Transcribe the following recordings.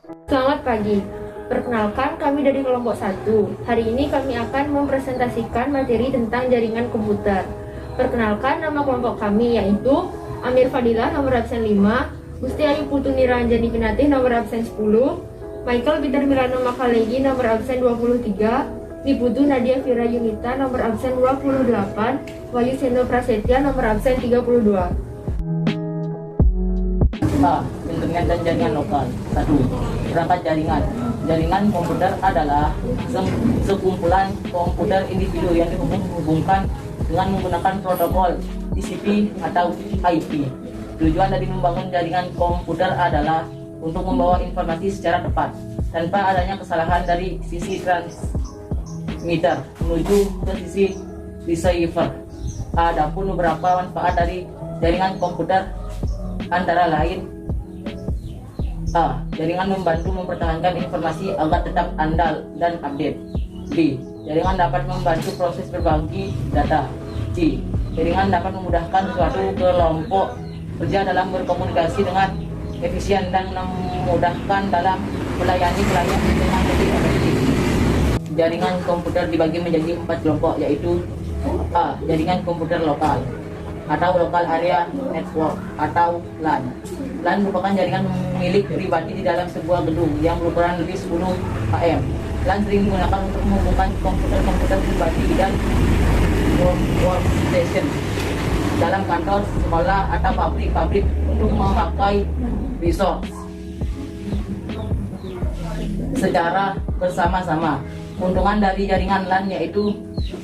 Selamat pagi. Perkenalkan, kami dari kelompok 1. Hari ini kami akan mempresentasikan materi tentang jaringan komputer. Perkenalkan, nama kelompok kami yaitu Amir Fadilah nomor absen 5, Gusti Ayu Putuni Ranjani Pinatih nomor absen 10, Michael Peter Milano Makalegi nomor absen 23, Niputu Nadia Fira Yunita nomor absen 28, Wahyu Seno Prasetya nomor absen 32. Internet dan jaringan lokal. 1. Perangkat jaringan. Jaringan komputer adalah sekumpulan komputer individu yang dihubungkan dengan menggunakan protokol TCP atau IP. Tujuan dari membangun jaringan komputer adalah untuk membawa informasi secara tepat tanpa adanya kesalahan dari sisi transmitter menuju ke sisi receiver. Adapun beberapa manfaat dari jaringan komputer antara lain: A. Jaringan membantu mempertahankan informasi agar tetap andal dan update. B. Jaringan dapat membantu proses berbagi data. C. Jaringan dapat memudahkan suatu kelompok kerja dalam berkomunikasi dengan efisien dan memudahkan dalam melayani klien dengan lebih efektif. Jaringan komputer dibagi menjadi 4 kelompok, yaitu A. Jaringan komputer lokal atau Local Area Network atau LAN. LAN merupakan jaringan milik pribadi di dalam sebuah gedung yang berukuran lebih 10 km. LAN sering digunakan untuk menghubungkan komputer-komputer pribadi dan workstation dalam kantor, sekolah, atau pabrik untuk memakai resource secara bersama-sama. Keuntungan dari jaringan LAN yaitu: 1.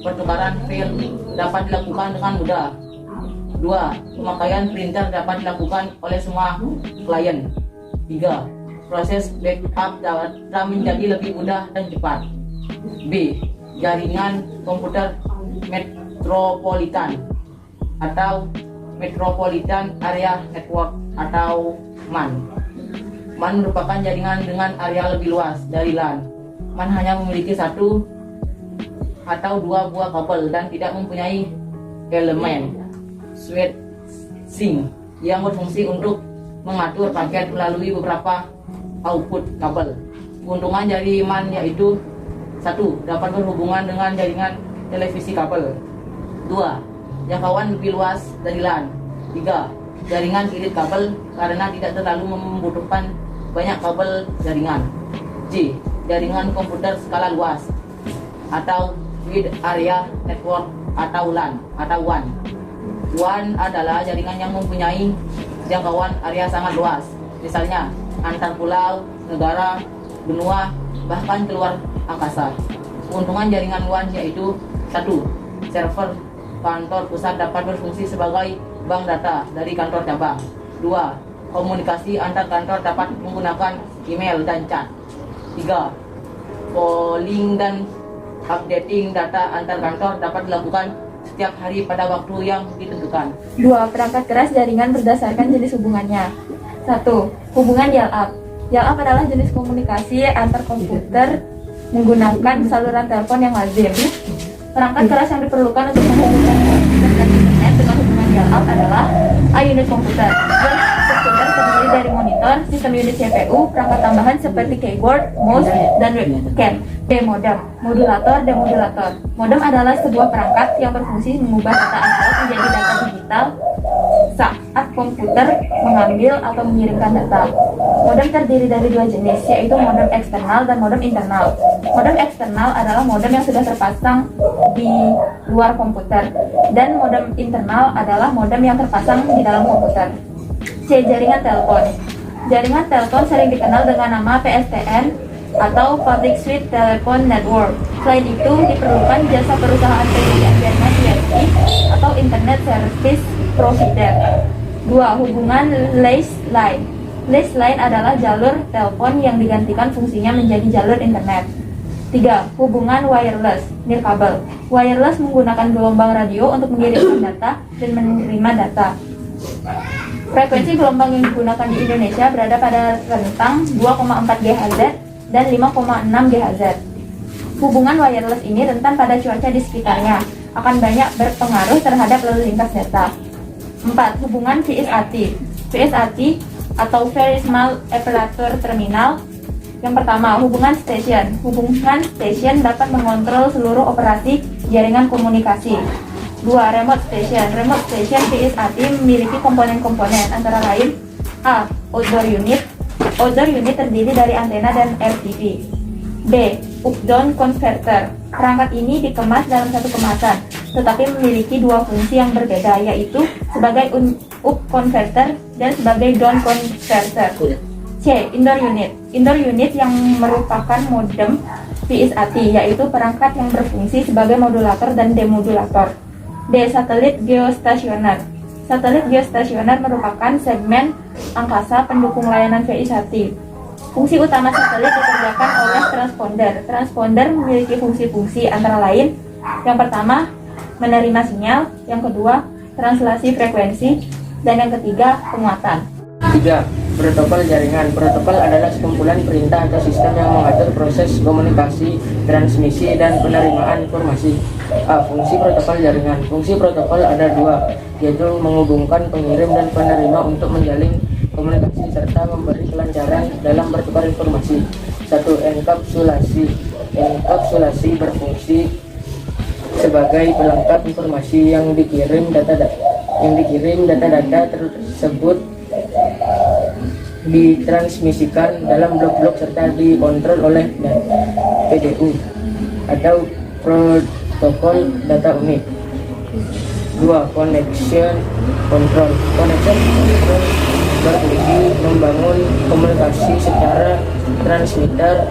Pertukaran file dapat dilakukan dengan mudah. 2. Pemakaian printer dapat dilakukan oleh semua klien. 3. Proses backup data menjadi lebih mudah dan cepat. B. Jaringan komputer metropolitan atau Metropolitan Area Network atau MAN. MAN merupakan jaringan dengan area lebih luas dari LAN. MAN hanya memiliki 1 atau 2 buah kabel dan tidak mempunyai elemen switching yang berfungsi untuk mengatur paket melalui beberapa output kabel. Keuntungan dari MAN yaitu: 1. Dapat berhubungan dengan jaringan televisi kabel. 2. Jangkauan lebih luas dari LAN. 3. Jaringan irit kabel karena tidak terlalu membutuhkan banyak kabel jaringan. C. Jaringan komputer skala luas atau Wide Area Network atau LAN atau WAN. WAN adalah jaringan yang mempunyai jangkauan area sangat luas, misalnya antar pulau, negara, benua, bahkan keluar angkasa. Keuntungan jaringan WAN yaitu: 1. Server kantor pusat dapat berfungsi sebagai bank data dari kantor cabang. 2. Komunikasi antar kantor dapat menggunakan email dan chat. 3. Polling dan updating data antar kantor dapat dilakukan setiap hari pada waktu yang ditentukan. 2. Perangkat keras jaringan berdasarkan jenis hubungannya. 1. Hubungan dial-up. Dial-up adalah jenis komunikasi antar komputer menggunakan saluran telepon yang lazim. Perangkat keras yang diperlukan untuk menghubungkan komputer dan internet dengan hubungan dial-up adalah A. Unit komputer. Unit komputer terdiri dari monitor, sistem unit CPU, perangkat tambahan seperti keyboard, mouse, dan webcam. B. Modem. Modulator, demodulator. Modem adalah sebuah perangkat yang berfungsi mengubah data analog menjadi data digital saat komputer mengambil atau mengirimkan data. Modem terdiri dari 2 jenis, yaitu modem eksternal dan modem internal. Modem eksternal adalah modem yang sudah terpasang di luar komputer, dan modem internal adalah modem yang terpasang di dalam komputer. C. Jaringan telepon. Jaringan telepon sering dikenal dengan nama PSTN atau Public Switch Telephone Network. Selain itu, diperlukan jasa perusahaan penyediaan jaringan ISP atau Internet Service Provider. 2. Hubungan leased line. Leased line adalah jalur telepon yang digantikan fungsinya menjadi jalur internet. 3. Hubungan wireless, nirkabel. Wireless menggunakan gelombang radio untuk mengirimkan data dan menerima data. Frekuensi gelombang yang digunakan di Indonesia berada pada rentang 2,4 GHz dan 5,6 GHz. Hubungan wireless ini rentan pada cuaca di sekitarnya, akan banyak berpengaruh terhadap lalu lintas data. 4. Hubungan VSAT. VSAT atau Very Small Apparatus Terminal. Yang pertama, hubungan station. Hubungan station dapat mengontrol seluruh operasi jaringan komunikasi. 2. Remote station. Remote station PSAT memiliki komponen-komponen antara lain: A. Outdoor unit. Outdoor unit terdiri dari antena dan RTV. B. Up-down converter. Perangkat ini dikemas dalam satu kemasan, tetapi memiliki dua fungsi yang berbeda, yaitu sebagai up converter dan sebagai down converter. C. Indoor unit. Indoor unit yang merupakan modem PSAT, yaitu perangkat yang berfungsi sebagai modulator dan demodulator. D. Satelit geostasioner. Satelit geostasioner merupakan segmen angkasa pendukung layanan PSAT. Fungsi utama satelit dikerjakan oleh transponder. Transponder memiliki fungsi-fungsi antara lain: yang pertama, menerima sinyal; yang kedua, translasi frekuensi; dan yang ketiga, penguatan. 3. Protokol jaringan. Protokol adalah sekumpulan perintah atau sistem yang mengatur proses komunikasi, transmisi, dan penerimaan informasi. A. Fungsi protokol jaringan. Fungsi protokol ada dua, yaitu menghubungkan pengirim dan penerima untuk menjalin komunikasi serta memberi kelancaran dalam bertukar informasi. 1. Enkapsulasi. Enkapsulasi berfungsi sebagai pelengkap informasi yang dikirim data-data tersebut ditransmisikan dalam blok-blok serta dikontrol oleh PDU atau protokol data unit. 2. Connection control. Connection control berfungsi membangun komunikasi secara transmitter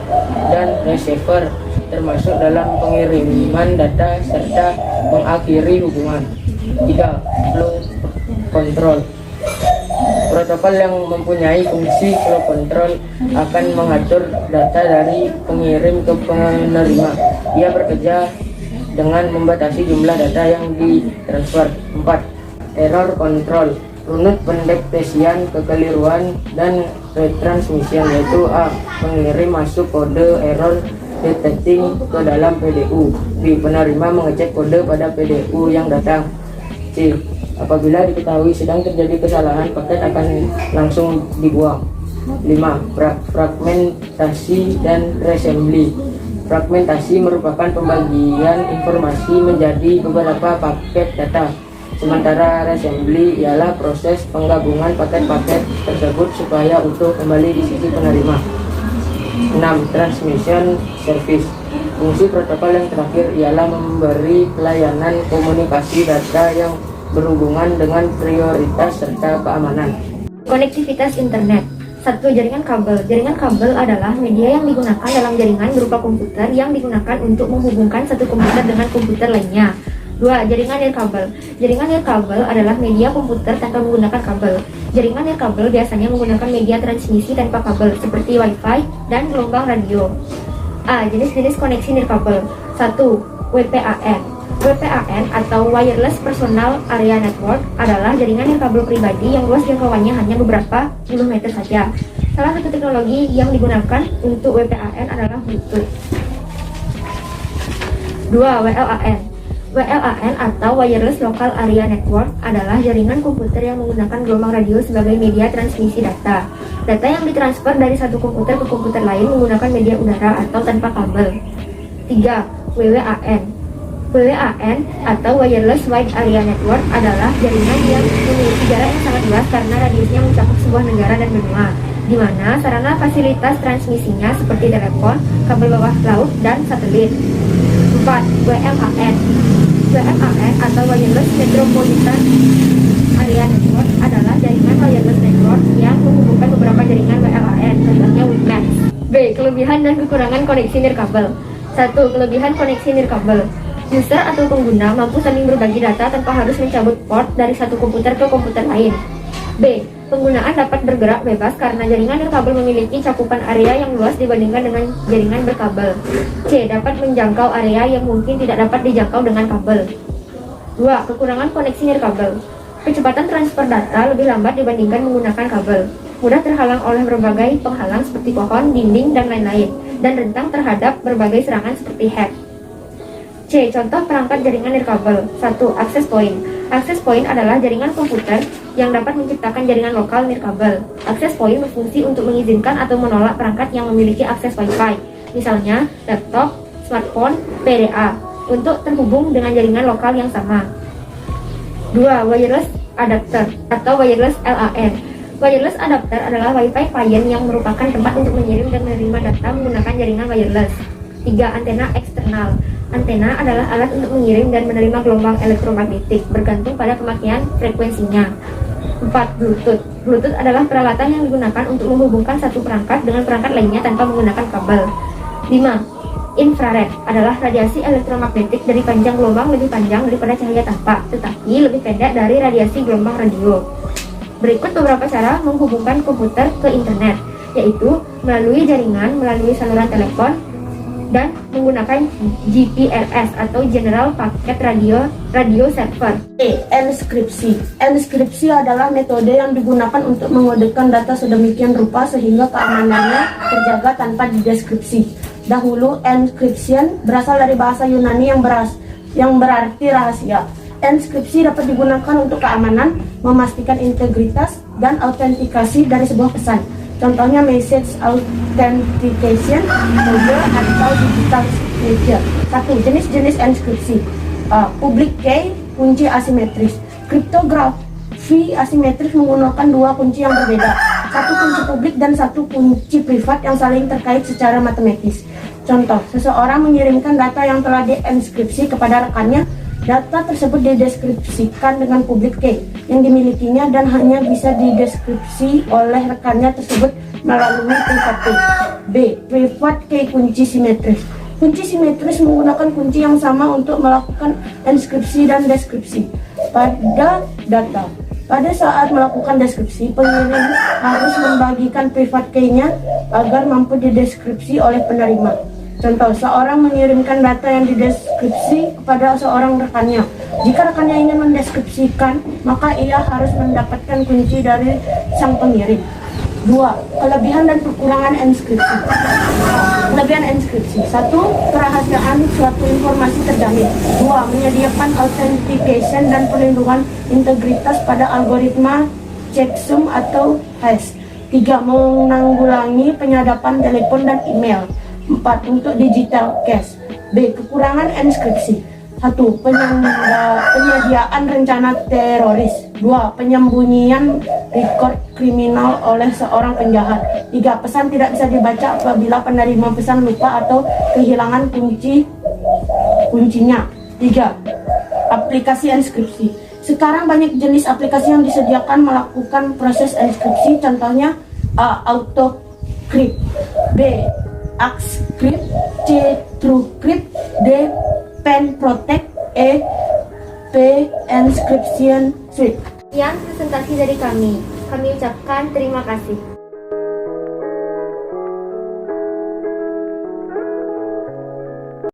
dan receiver, termasuk dalam pengiriman data serta mengakhiri hubungan. 3. Flow control. Protokol yang mempunyai fungsi flow control akan mengatur data dari pengirim ke penerima. Ia bekerja dengan membatasi jumlah data yang ditransfer. 4. Error control. Runut pendeteksian kekeliruan dan retransmission, yaitu A. Pengirim masuk kode error detecting ke dalam PDU. B. Penerima mengecek kode pada PDU yang datang. C. Apabila diketahui sedang terjadi kesalahan, paket akan langsung dibuang. 5. Fragmentasi dan reassembly. Fragmentasi merupakan pembagian informasi menjadi beberapa paket data, sementara reassembly ialah proses penggabungan paket-paket tersebut supaya utuh kembali di sisi penerima. 6. Transmission service. Fungsi protokol yang terakhir ialah memberi pelayanan komunikasi data yang berhubungan dengan prioritas serta keamanan. Konektivitas internet. 1. Jaringan kabel. Jaringan kabel adalah media yang digunakan dalam jaringan berupa komputer yang digunakan untuk menghubungkan satu komputer dengan komputer lainnya. 2. Jaringan nirkabel. Jaringan nirkabel adalah media komputer tanpa menggunakan kabel. Jaringan nirkabel biasanya menggunakan media transmisi tanpa kabel seperti Wi-Fi dan gelombang radio. A. Jenis-jenis koneksi nirkabel. 1. WPAN. WPAN atau Wireless Personal Area Network adalah jaringan nirkabel pribadi yang luas jangkauannya hanya beberapa puluh meter saja. Salah satu teknologi yang digunakan untuk WPAN adalah Bluetooth. 2. WLAN. WLAN atau Wireless Local Area Network adalah jaringan komputer yang menggunakan gelombang radio sebagai media transmisi data. Data yang ditransfer dari satu komputer ke komputer lain menggunakan media udara atau tanpa kabel. 3. WWAN. WWAN atau Wireless Wide Area Network adalah jaringan yang memiliki jarak yang sangat luas karena radiusnya mencakup sebuah negara dan benua, di mana sarana fasilitas transmisinya seperti telepon, kabel bawah laut, dan satelit. 4. WMAN. WMAN atau Wireless Metropolitan Area Network adalah jaringan wireless network yang menghubungkan beberapa jaringan WLAN, contohnya WiMAX. B. Kelebihan dan kekurangan koneksi nirkabel. 1. Kelebihan koneksi nirkabel. User atau pengguna mampu saling berbagi data tanpa harus mencabut port dari satu komputer ke komputer lain. B. Penggunaan dapat bergerak bebas karena jaringan nirkabel memiliki cakupan area yang luas dibandingkan dengan jaringan berkabel. C. Dapat menjangkau area yang mungkin tidak dapat dijangkau dengan kabel. 2. Kekurangan koneksi nirkabel. Kecepatan transfer data lebih lambat dibandingkan menggunakan kabel. Mudah terhalang oleh berbagai penghalang seperti pohon, dinding, dan lain-lain, dan rentan terhadap berbagai serangan seperti hack. C. Contoh perangkat jaringan nirkabel. 1. Access point. Access point adalah jaringan komputer yang dapat menciptakan jaringan lokal nirkabel. Access point berfungsi untuk mengizinkan atau menolak perangkat yang memiliki akses Wi-Fi, misalnya laptop, smartphone, PDA, untuk terhubung dengan jaringan lokal yang sama. 2. Wireless adapter atau wireless LAN. Wireless adapter adalah Wi-Fi client yang merupakan tempat untuk mengirim dan menerima data menggunakan jaringan wireless. 3. Antena eksternal. Antena adalah alat untuk mengirim dan menerima gelombang elektromagnetik bergantung pada pemakaian frekuensinya. 4. Bluetooth. Bluetooth adalah peralatan yang digunakan untuk menghubungkan satu perangkat dengan perangkat lainnya tanpa menggunakan kabel. 5. Infrared adalah radiasi elektromagnetik dari panjang gelombang lebih panjang daripada cahaya tampak, tetapi lebih pendek dari radiasi gelombang radio. Berikut beberapa cara menghubungkan komputer ke internet, yaitu melalui jaringan, melalui saluran telepon, dan menggunakan GPRS atau General Packet Radio Server. Enskripsi. Enskripsi adalah metode yang digunakan untuk mengodekan data sedemikian rupa sehingga keamanannya terjaga tanpa dideskripsi. Dahulu, encryption berasal dari bahasa Yunani yang berarti rahasia. Enskripsi dapat digunakan untuk keamanan, memastikan integritas dan autentikasi dari sebuah pesan. Contohnya message authentication, kode atau digital signature. 1. Jenis-jenis enskripsi. Public key, kunci asimetris. Kriptografi asimetris menggunakan dua kunci yang berbeda. Satu kunci publik dan satu kunci privat yang saling terkait secara matematis. Contoh, seseorang mengirimkan data yang telah dienkripsi kepada rekannya. Data tersebut dideskripsikan dengan public key yang dimilikinya dan hanya bisa dideskripsi oleh rekannya tersebut melalui private key. B. Private key kunci simetris. Kunci simetris menggunakan kunci yang sama untuk melakukan enskripsi dan deskripsi pada data. Pada saat melakukan deskripsi, pengirim harus membagikan private key-nya agar mampu dideskripsi oleh penerima. Contoh, seorang mengirimkan data yang dideskripsi kepada seorang rekannya. Jika rekannya ingin mendeskripsikan, maka ia harus mendapatkan kunci dari sang pengirim. 2. Kelebihan dan kekurangan enskripsi. Kelebihan enskripsi. 1. Kerahasiaan suatu informasi terjamin. 2. Menyediakan authentication dan perlindungan integritas pada algoritma checksum atau hash. 3. Menanggulangi penyadapan telepon dan email. 4. Untuk digital cache. B. Kekurangan enskripsi. 1. Penyediaan rencana teroris. 2. Penyembunyian rekod kriminal oleh seorang penjahat. 3. Pesan tidak bisa dibaca apabila penerima pesan lupa atau kehilangan kuncinya. 3. Aplikasi enskripsi. Sekarang banyak jenis aplikasi yang disediakan melakukan proses enskripsi. Contohnya A. AutoCrypt. B. Axcrypt. C. TrueCrypt. D. PenProtect. E. P. Encryption Suite. Sekian presentasi dari kami. Kami ucapkan terima kasih.